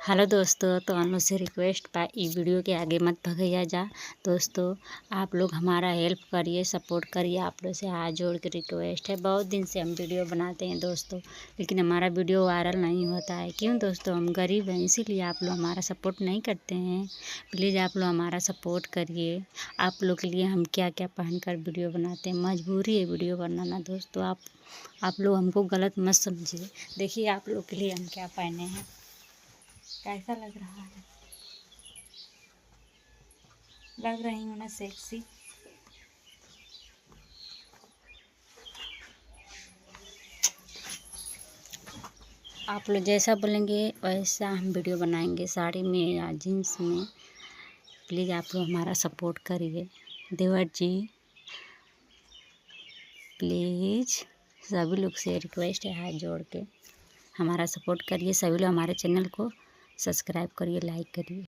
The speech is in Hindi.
हेलो दोस्तों, तो हम लोग से रिक्वेस्ट बा ई वीडियो के आगे मत भगैया जा। दोस्तों, आप लोग हमारा हेल्प करिए, सपोर्ट करिए। आप लोग से हाथ जोड़ के रिक्वेस्ट है। बहुत दिन से हम वीडियो बनाते हैं दोस्तों, लेकिन हमारा वीडियो वायरल नहीं होता है। क्यों दोस्तों? हम गरीब हैं, इसीलिए आप लोग हमारा सपोर्ट नहीं करते हैं। प्लीज़ आप लोग हमारा सपोर्ट करिए। आप लोग के लिए हम क्या क्या पहन कर वीडियो बनाते हैं, मजबूरी है वीडियो बनाना। दोस्तों, आप लोग हमको गलत मत समझिए। देखिए आप लोग के लिए हम क्या पहने हैं, कैसा लग रहा है? लग रही हूँ ना सेक्सी? आप लोग जैसा बोलेंगे वैसा हम वीडियो बनाएंगे, साड़ी में या जीन्स में। प्लीज़ आप लोग हमारा सपोर्ट करिए। देवर जी प्लीज़, सभी लोग से रिक्वेस्ट है हाथ जोड़ के, हमारा सपोर्ट करिए। सभी लोग हमारे चैनल को सब्सक्राइब करिए, लाइक करिए।